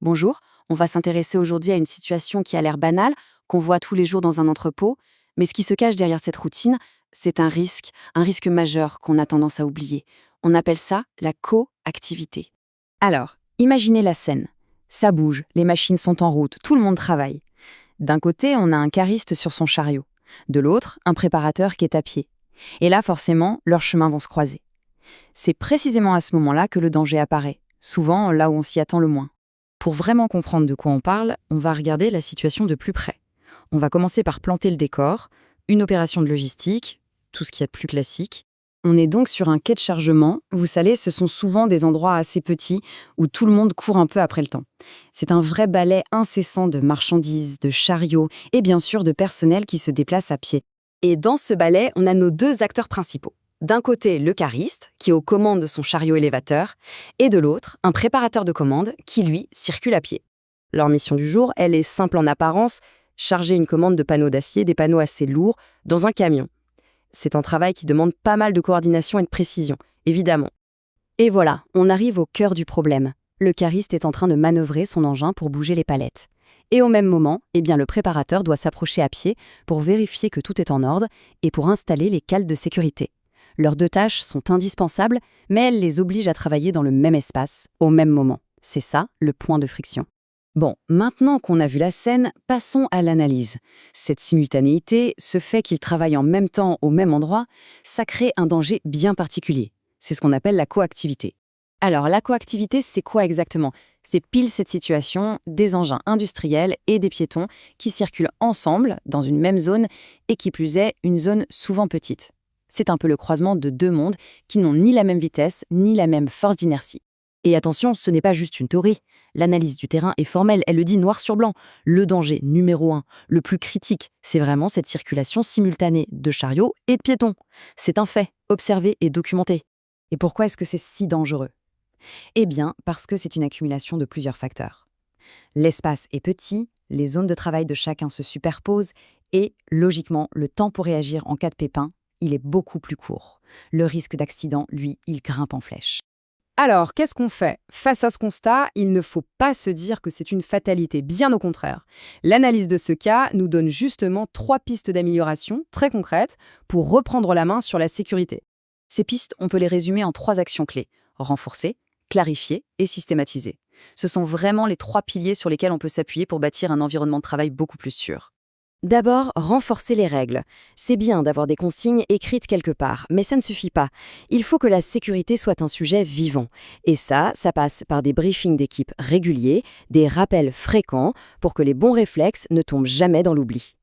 Bonjour, on va s'intéresser aujourd'hui à une situation qui a l'air banale, qu'on voit tous les jours dans un entrepôt, mais ce qui se cache derrière cette routine, c'est un risque majeur qu'on a tendance à oublier. On appelle ça la coactivité. Alors, imaginez la scène. Ça bouge, les machines sont en route, tout le monde travaille. D'un côté, on a un cariste sur son chariot. De l'autre, un préparateur qui est à pied. Et là, forcément, leurs chemins vont se croiser. C'est précisément à ce moment-là que le danger apparaît, souvent là où on s'y attend le moins. Pour vraiment comprendre de quoi on parle, on va regarder la situation de plus près. On va commencer par planter le décor, une opération de logistique, tout ce qu'il y a de plus classique. On est donc sur un quai de chargement. Vous savez, ce sont souvent des endroits assez petits où tout le monde court un peu après le temps. C'est un vrai balai incessant de marchandises, de chariots et bien sûr de personnel qui se déplace à pied. Et dans ce balai, on a nos deux acteurs principaux. D'un côté, le cariste, qui est aux commandes de son chariot élévateur, et de l'autre, un préparateur de commandes, qui, lui, circule à pied. Leur mission du jour, elle est simple en apparence, charger une commande de panneaux d'acier, des panneaux assez lourds, dans un camion. C'est un travail qui demande pas mal de coordination et de précision, évidemment. Et voilà, on arrive au cœur du problème. Le cariste est en train de manœuvrer son engin pour bouger les palettes. Et au même moment, le préparateur doit s'approcher à pied pour vérifier que tout est en ordre et pour installer les cales de sécurité. Leurs deux tâches sont indispensables, mais elles les obligent à travailler dans le même espace, au même moment. C'est ça, le point de friction. Bon, maintenant qu'on a vu la scène, passons à l'analyse. Cette simultanéité, ce fait qu'ils travaillent en même temps au même endroit, ça crée un danger bien particulier. C'est ce qu'on appelle la coactivité. Alors, la coactivité, c'est quoi exactement? C'est pile cette situation des engins industriels et des piétons qui circulent ensemble dans une même zone et qui plus est, une zone souvent petite. C'est un peu le croisement de deux mondes qui n'ont ni la même vitesse, ni la même force d'inertie. Et attention, ce n'est pas juste une théorie. L'analyse du terrain est formelle, elle le dit noir sur blanc. Le danger numéro 1, le plus critique, c'est vraiment cette circulation simultanée de chariots et de piétons. C'est un fait, observé et documenté. Et pourquoi est-ce que c'est si dangereux? Eh bien, parce que c'est une accumulation de plusieurs facteurs. L'espace est petit, les zones de travail de chacun se superposent et, logiquement, le temps pour réagir en cas de pépin, il est beaucoup plus court. Le risque d'accident, lui, il grimpe en flèche. Alors, qu'est-ce qu'on fait? Face à ce constat, il ne faut pas se dire que c'est une fatalité, bien au contraire. L'analyse de ce cas nous donne justement 3 pistes d'amélioration très concrètes pour reprendre la main sur la sécurité. Ces pistes, on peut les résumer en 3 actions clés: renforcer, clarifier et systématiser. Ce sont vraiment les 3 piliers sur lesquels on peut s'appuyer pour bâtir un environnement de travail beaucoup plus sûr. D'abord, renforcer les règles. C'est bien d'avoir des consignes écrites quelque part, mais ça ne suffit pas. Il faut que la sécurité soit un sujet vivant. Et ça passe par des briefings d'équipe réguliers, des rappels fréquents pour que les bons réflexes ne tombent jamais dans l'oubli.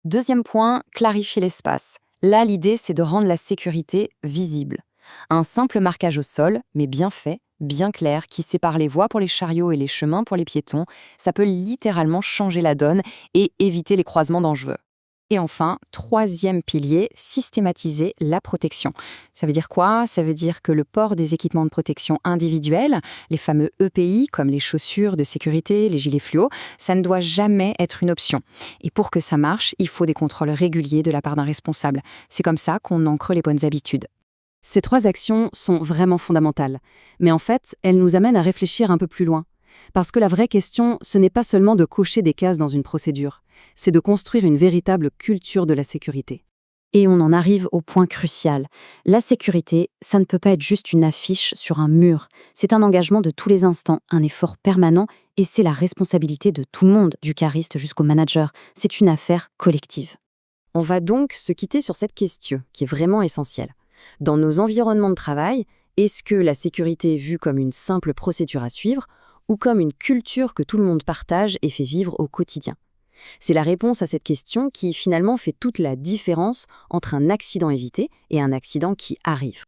Deuxième point, clarifier l'espace. Là, l'idée, c'est de rendre la sécurité visible. Un simple marquage au sol, mais bien fait, bien clair, qui sépare les voies pour les chariots et les chemins pour les piétons, ça peut littéralement changer la donne et éviter les croisements dangereux. Et enfin, 3e pilier, systématiser la protection. Ça veut dire quoi? Ça veut dire que le port des équipements de protection individuels, les fameux EPI, comme les chaussures de sécurité, les gilets fluo, ça ne doit jamais être une option. Et pour que ça marche, il faut des contrôles réguliers de la part d'un responsable. C'est comme ça qu'on ancre les bonnes habitudes. Ces 3 actions sont vraiment fondamentales, mais en fait, elles nous amènent à réfléchir un peu plus loin. Parce que la vraie question, ce n'est pas seulement de cocher des cases dans une procédure, c'est de construire une véritable culture de la sécurité. Et on en arrive au point crucial. La sécurité, ça ne peut pas être juste une affiche sur un mur. C'est un engagement de tous les instants, un effort permanent, et c'est la responsabilité de tout le monde, du cariste jusqu'au manager. C'est une affaire collective. On va donc se quitter sur cette question, qui est vraiment essentielle. Dans nos environnements de travail, est-ce que la sécurité est vue comme une simple procédure à suivre ou comme une culture que tout le monde partage et fait vivre au quotidien? C'est la réponse à cette question qui finalement fait toute la différence entre un accident évité et un accident qui arrive.